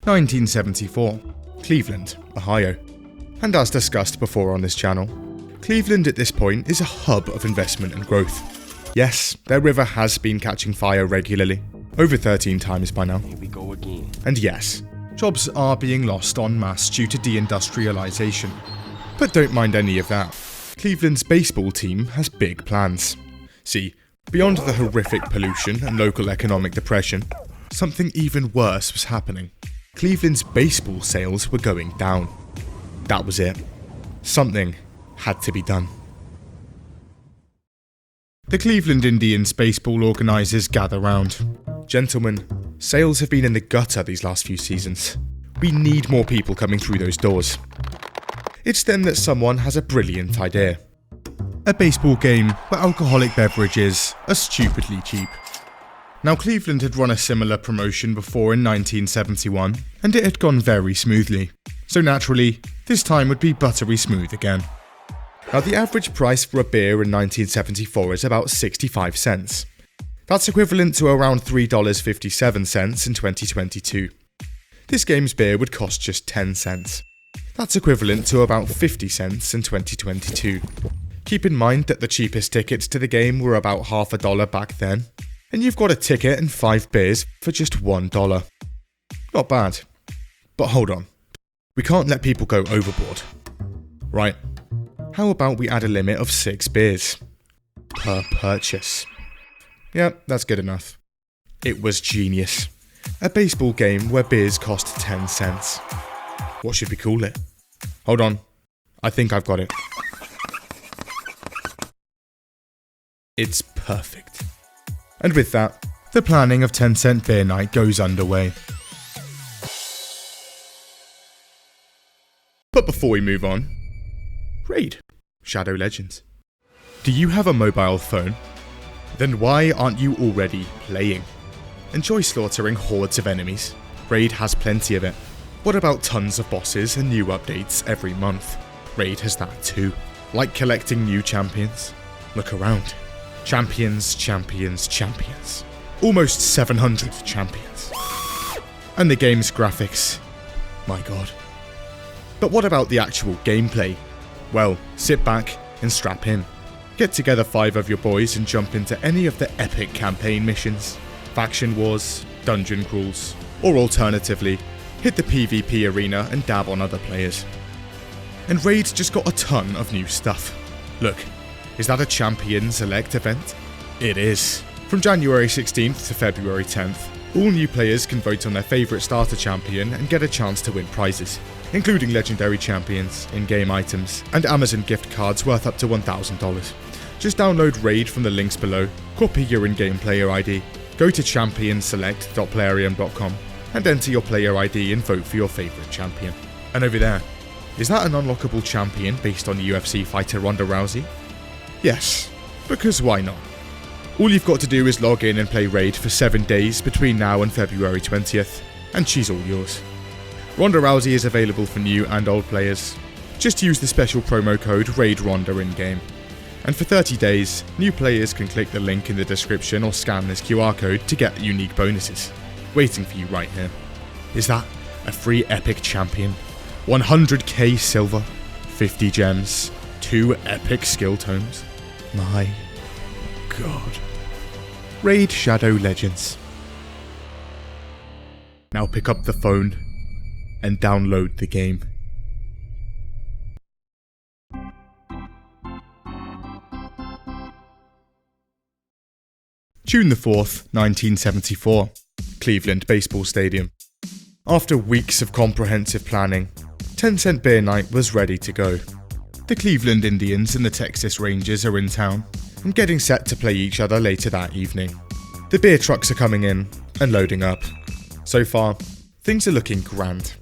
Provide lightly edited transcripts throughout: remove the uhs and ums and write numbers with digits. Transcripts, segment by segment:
1974, Cleveland, Ohio. And as discussed before on this channel, Cleveland at this point is a hub of investment and growth. Yes, their river has been catching fire regularly, over 13 times by now. Here we go again. And yes, jobs are being lost en masse due to deindustrialization. But don't mind any of that. Cleveland's baseball team has big plans. See, beyond the horrific pollution and local economic depression, something even worse was happening. Cleveland's baseball sales were going down. That was it. Something had to be done. The Cleveland Indians baseball organizers gather round. Gentlemen, sales have been in the gutter these last few seasons. We need more people coming through those doors. It's then that someone has a brilliant idea. A baseball game where alcoholic beverages are stupidly cheap. Now, Cleveland had run a similar promotion before in 1971, and it had gone very smoothly. So naturally, this time would be buttery smooth again. Now, the average price for a beer in 1974 is about 65 cents. That's equivalent to around $3.57 in 2022. This game's beer would cost just 10 cents. That's equivalent to about 50 cents in 2022. Keep in mind that the cheapest tickets to the game were about $1 back then, and you've got a ticket and 5 beers for just $1. Not bad. But hold on. We can't let people go overboard. Right. How about we add a limit of 6 beers per purchase? Yep, that's good enough. It was genius. A baseball game where beers cost 10 cents. What should we call it? Hold on. I think I've got it. It's perfect. And with that, the planning of 10-cent beer night goes underway. But before we move on, Raid, Shadow Legends. Do you have a mobile phone? Then why aren't you already playing? Enjoy slaughtering hordes of enemies? Raid has plenty of it. What about tons of bosses and new updates every month? Raid has that too. Like collecting new champions? Look around. Champions, champions, champions. Almost 700 champions. And the game's graphics. My god. But what about the actual gameplay? Well, sit back and strap in. Get together 5 of your boys and jump into any of the epic campaign missions, faction wars, dungeon crawls, or alternatively, hit the PvP arena and dab on other players. And Raid's just got a ton of new stuff. Look, is that a Champion Select event? It is. From January 16th to February 10th, all new players can vote on their favourite starter champion and get a chance to win prizes, including legendary champions, in-game items, and Amazon gift cards worth up to $1,000. Just download Raid from the links below, copy your in-game player ID, go to championselect.plarium.com, and enter your player ID and vote for your favourite champion. And over there, is that an unlockable champion based on UFC fighter Ronda Rousey? Yes, because why not? All you've got to do is log in and play Raid for 7 days between now and February 20th, and she's all yours. Ronda Rousey is available for new and old players. Just use the special promo code RAIDRONDA in-game. And for 30 days, new players can click the link in the description or scan this QR code to get unique bonuses. Waiting for you right here. Is that a free epic champion? 100k silver? 50 gems? 2 epic skill tomes? My god. Raid Shadow Legends. Now pick up the phone and download the game. June the 4th, 1974, Cleveland Baseball Stadium. After weeks of comprehensive planning, 10-cent beer night was ready to go. The Cleveland Indians and the Texas Rangers are in town and getting set to play each other later that evening. The beer trucks are coming in and loading up. So far, things are looking grand.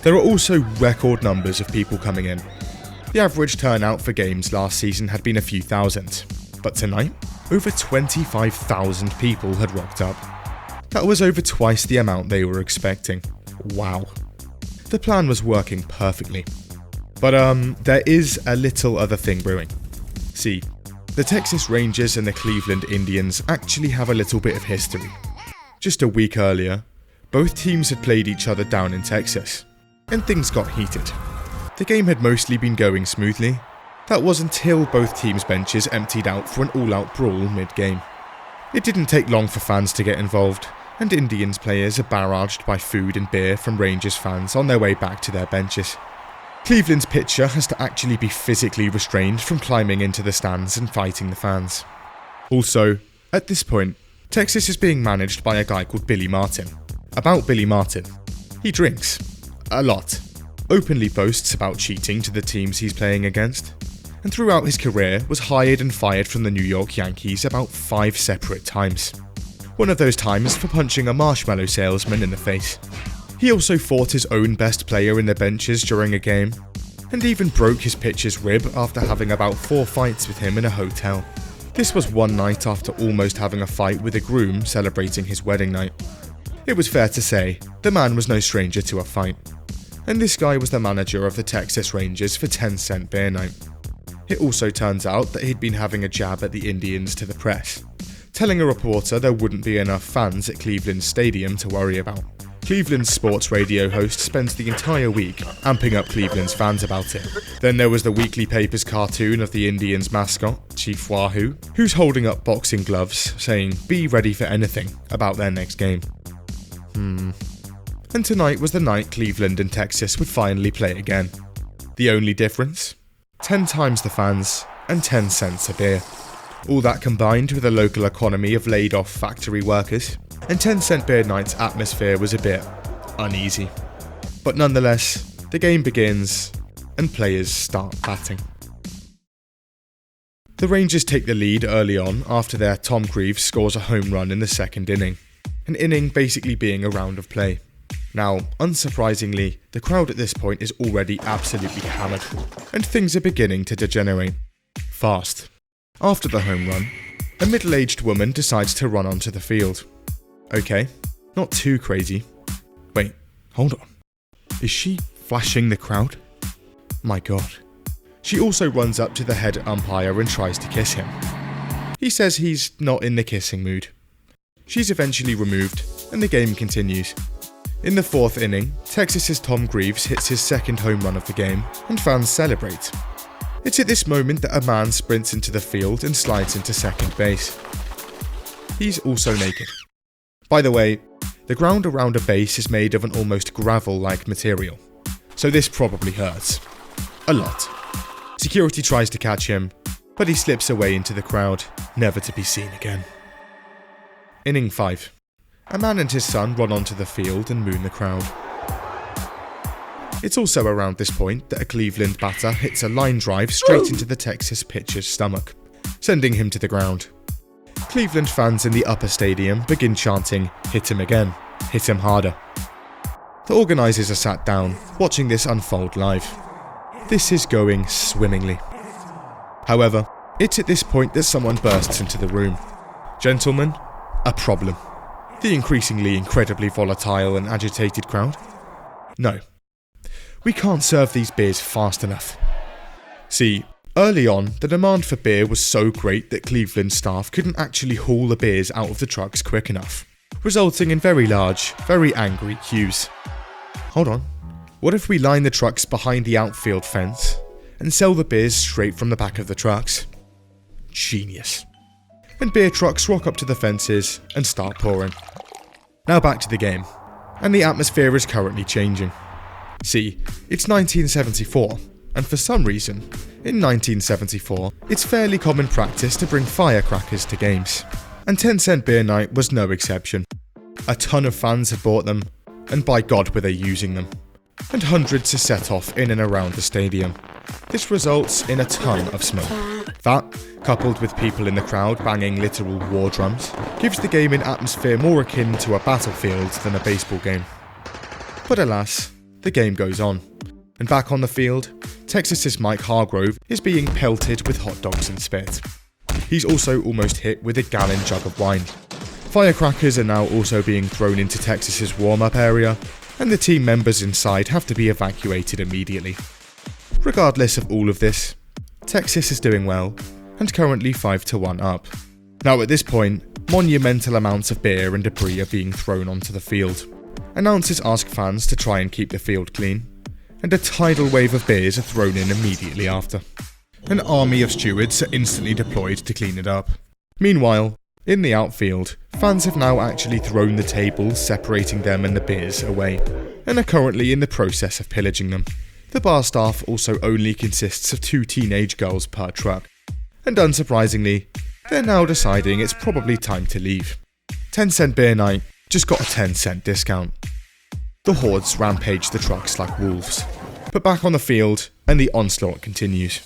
There are also record numbers of people coming in. The average turnout for games last season had been a few thousand, but tonight, over 25,000 people had rocked up. That was over twice the amount they were expecting. Wow. The plan was working perfectly. But there is a little other thing brewing. See, the Texas Rangers and the Cleveland Indians actually have a little bit of history. Just a week earlier, Both teams had played each other down in Texas, and things got heated. The game had mostly been going smoothly. That was until both teams' benches emptied out for an all-out brawl mid-game. It didn't take long for fans to get involved, and Indians players are barraged by food and beer from Rangers fans on their way back to their benches. Cleveland's pitcher has to actually be physically restrained from climbing into the stands and fighting the fans. Also, at this point, Texas is being managed by a guy called Billy Martin. About Billy Martin, he drinks. A lot. Openly boasts about cheating to the teams he's playing against, and throughout his career was hired and fired from the New York Yankees about 5 separate times. One of those times for punching a marshmallow salesman in the face. He also fought his own best player in the benches during a game, and even broke his pitcher's rib after having about 4 fights with him in a hotel. This was one night after almost having a fight with a groom celebrating his wedding night. It was fair to say, the man was no stranger to a fight. And this guy was the manager of the Texas Rangers for 10-cent beer night. It also turns out that he'd been having a jab at the Indians to the press, telling a reporter there wouldn't be enough fans at Cleveland's stadium to worry about. Cleveland's sports radio host spends the entire week amping up Cleveland's fans about it. Then there was the weekly paper's cartoon of the Indians' mascot, Chief Wahoo, who's holding up boxing gloves, saying, "Be ready for anything," about their next game. And tonight was the night Cleveland and Texas would finally play again. The only difference? 10 times the fans and 10 cents a beer. All that combined with a local economy of laid-off factory workers, and 10-cent beer night's atmosphere was a bit uneasy. But nonetheless, the game begins, and players start batting. The Rangers take the lead early on after their Tom Greaves scores a home run in the second inning, an inning basically being a round of play. Now, unsurprisingly, the crowd at this point is already absolutely hammered, and things are beginning to degenerate. Fast. After the home run, a middle-aged woman decides to run onto the field. Okay, not too crazy. Wait, hold on. Is she flashing the crowd? My god. She also runs up to the head umpire and tries to kiss him. He says he's not in the kissing mood. She's eventually removed, and the game continues. In the 4th inning, Texas's Tom Greaves hits his second home run of the game, and fans celebrate. It's at this moment that a man sprints into the field and slides into second base. He's also naked. By the way, the ground around a base is made of an almost gravel-like material, so this probably hurts. A lot. Security tries to catch him, but he slips away into the crowd, never to be seen again. Inning 5. A man and his son run onto the field and moon the crowd. It's also around this point that a Cleveland batter hits a line drive straight into the Texas pitcher's stomach, sending him to the ground. Cleveland fans in the upper stadium begin chanting, "Hit him again, hit him harder." The organisers are sat down, watching this unfold live. This is going swimmingly. However, it's at this point that someone bursts into the room. Gentlemen, a problem. The increasingly incredibly volatile and agitated crowd? No. We can't serve these beers fast enough. See, early on, the demand for beer was so great that Cleveland staff couldn't actually haul the beers out of the trucks quick enough, resulting in very large, very angry queues. Hold on. What if we line the trucks behind the outfield fence and sell the beers straight from the back of the trucks? Genius. And beer trucks rock up to the fences and start pouring. Now back to the game, and the atmosphere is currently changing. See, it's 1974, and for some reason, in 1974, it's fairly common practice to bring firecrackers to games, and 10-cent beer night was no exception. A ton of fans had bought them, and by God were they using them, and hundreds are set off in and around the stadium. This results in a ton of smoke. That, coupled with people in the crowd banging literal war drums, gives the game an atmosphere more akin to a battlefield than a baseball game. But alas, the game goes on, and back on the field, Texas's Mike Hargrove is being pelted with hot dogs and spit. He's also almost hit with a gallon jug of wine. Firecrackers are now also being thrown into Texas's warm-up area, and the team members inside have to be evacuated immediately. Regardless of all of this, Texas is doing well, and currently 5-1 up. Now at this point, monumental amounts of beer and debris are being thrown onto the field, Announcers ask fans to try and keep the field clean, and a tidal wave of beers are thrown in immediately after. An army of stewards are instantly deployed to clean it up. Meanwhile, in the outfield, fans have now actually thrown the tables separating them and the beers away, and are currently in the process of pillaging them. The bar staff also only consists of 2 teenage girls per truck, and unsurprisingly, they're now deciding it's probably time to leave. 10-cent beer night just got a 10-cent discount. The hordes rampage the trucks like wolves. But back on the field, and the onslaught continues.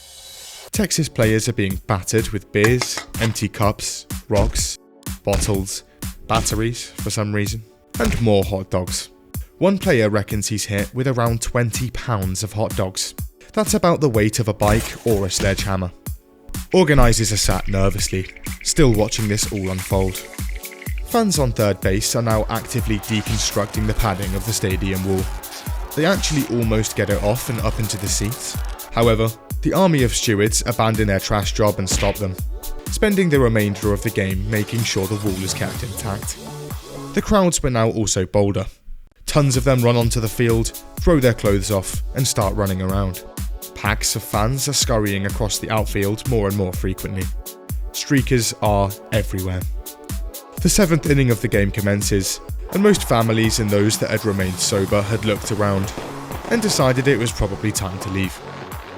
Texas players are being battered with beers, empty cups, rocks, bottles, batteries for some reason, and more hot dogs. One player reckons he's hit with around 20 pounds of hot dogs. That's about the weight of a bike or a sledgehammer. Organisers are sat nervously, still watching this all unfold. Fans on third base are now actively deconstructing the padding of the stadium wall. They actually almost get it off and up into the seats. However, the army of stewards abandon their trash job and stop them, spending the remainder of the game making sure the wall is kept intact. The crowds were now also bolder. Tons of them run onto the field, throw their clothes off, and start running around. Packs of fans are scurrying across the outfield more and more frequently. Streakers are everywhere. The 7th inning of the game commences, and most families and those that had remained sober had looked around and decided it was probably time to leave,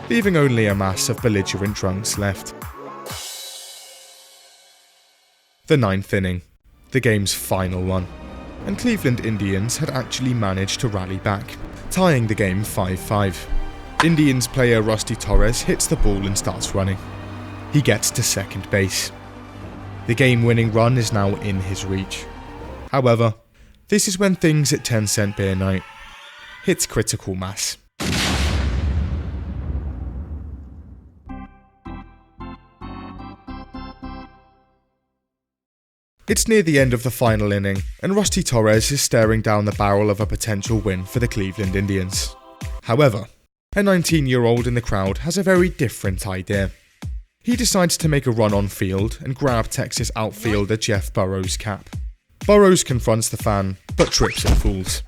leaving only a mass of belligerent drunks left. The 9th inning, the game's final one, and Cleveland Indians had actually managed to rally back, tying the game 5-5. Indians player Rusty Torres hits the ball and starts running. He gets to second base. The game-winning run is now in his reach. However, this is when things at 10-cent beer night hits critical mass. It's near the end of the final inning, and Rusty Torres is staring down the barrel of a potential win for the Cleveland Indians. However, a 19-year-old in the crowd has a very different idea. He decides to make a run on field and grab Texas outfielder Jeff Burrows' cap. Burrows confronts the fan, but trips and falls.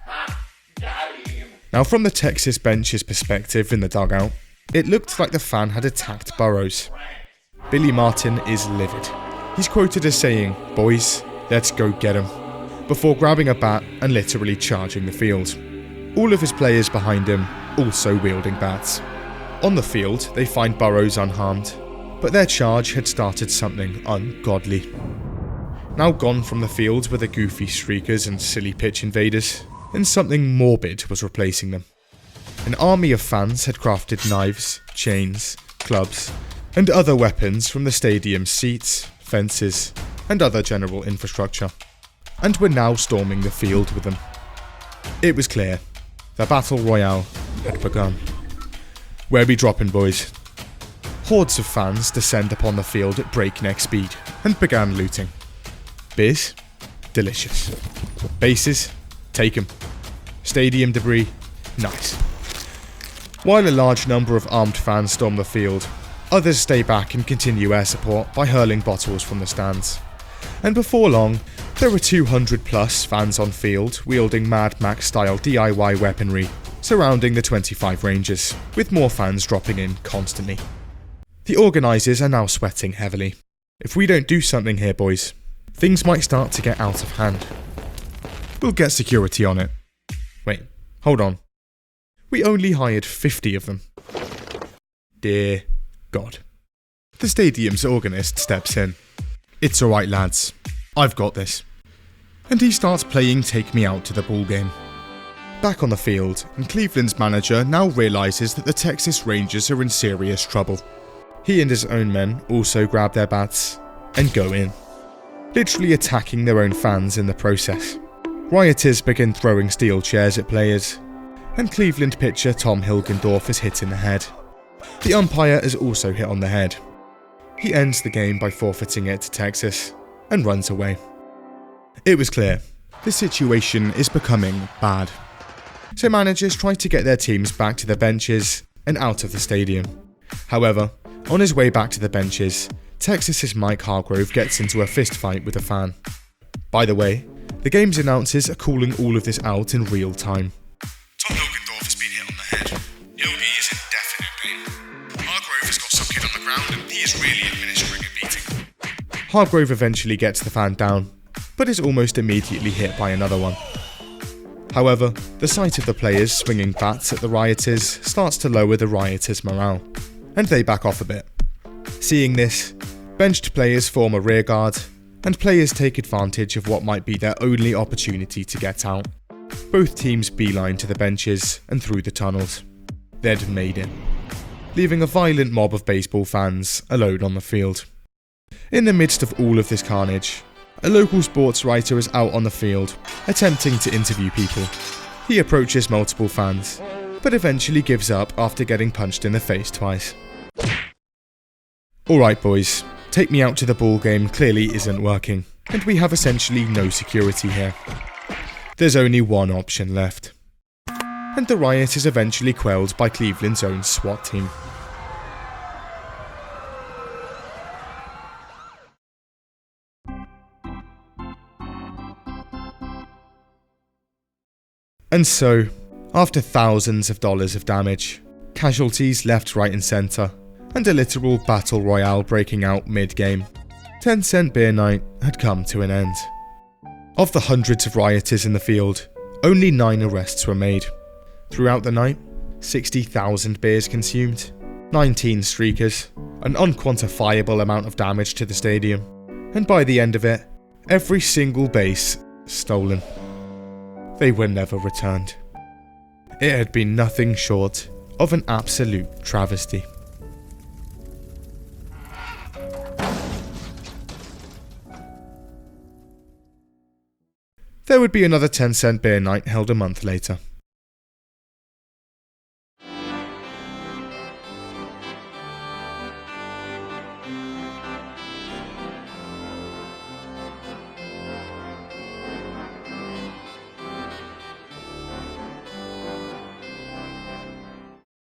Now, from the Texas bench's perspective in the dugout, it looked like the fan had attacked Burrows. Billy Martin is livid. He's quoted as saying, "Boys, let's go get him," before grabbing a bat and literally charging the field. All of his players behind him also wielding bats. On the field, they find Burrows unharmed, but their charge had started something ungodly. Now gone from the field were the goofy streakers and silly pitch invaders, and something morbid was replacing them. An army of fans had crafted knives, chains, clubs, and other weapons from the stadium's seats, fences, and other general infrastructure, and were now storming the field with them. It was clear. The battle royale had begun. Where we dropping, boys? Hordes of fans descend upon the field at breakneck speed and began looting. Beers? Delicious. Bases? Take 'em. Stadium debris? Nice. While a large number of armed fans storm the field, others stay back and continue air support by hurling bottles from the stands. And before long, there were 200 plus fans on field wielding Mad Max style DIY weaponry surrounding the 25 Rangers, with more fans dropping in constantly. The organisers are now sweating heavily. If we don't do something here, boys, things might start to get out of hand. We'll get security on it. Wait, hold on. We only hired 50 of them. Dear God. The stadium's organist steps in. "It's alright, lads. I've got this." And he starts playing Take Me Out to the ball game. Back on the field, and Cleveland's manager now realises that the Texas Rangers are in serious trouble. He and his own men also grab their bats and go in, literally attacking their own fans in the process. Rioters begin throwing steel chairs at players, and Cleveland pitcher Tom Hilgendorf is hit in the head. The umpire is also hit on the head. He ends the game by forfeiting it to Texas and runs away. It was clear, the situation is becoming bad. So managers try to get their teams back to the benches and out of the stadium. However, on his way back to the benches, Texas's Mike Hargrove gets into a fistfight with a fan. By the way, The game's announcers are calling all of this out in real time. Tom Hilgendorf has been hit on the head. Yogi is in definite pain. Hargrove has got some kid on the ground and he is really administering a beating. Hargrove eventually gets the fan down, but is almost immediately hit by another one. However, the sight of the players swinging bats at the rioters starts to lower the rioters' morale, and they back off a bit. Seeing this, benched players form a rearguard, and players take advantage of what might be their only opportunity to get out. Both teams beeline to the benches and through the tunnels. They'd made it, leaving a violent mob of baseball fans alone on the field. In the midst of all of this carnage, a local sports writer is out on the field, attempting to interview people. He approaches multiple fans, but eventually gives up after getting punched in the face twice. Alright boys, take me out to the ball game clearly isn't working, and we have essentially no security here. There's only one option left. And the riot is eventually quelled by Cleveland's own SWAT team. And so, after thousands of dollars of damage, casualties left, right and centre, and a literal battle royale breaking out mid-game, 10-cent beer night had come to an end. Of the hundreds of rioters in the field, only 9 arrests were made. Throughout the night, 60,000 beers consumed, 19 streakers, an unquantifiable amount of damage to the stadium, and by the end of it, every single base stolen. They were never returned. It had been nothing short of an absolute travesty. There would be another 10-cent beer night held a month later.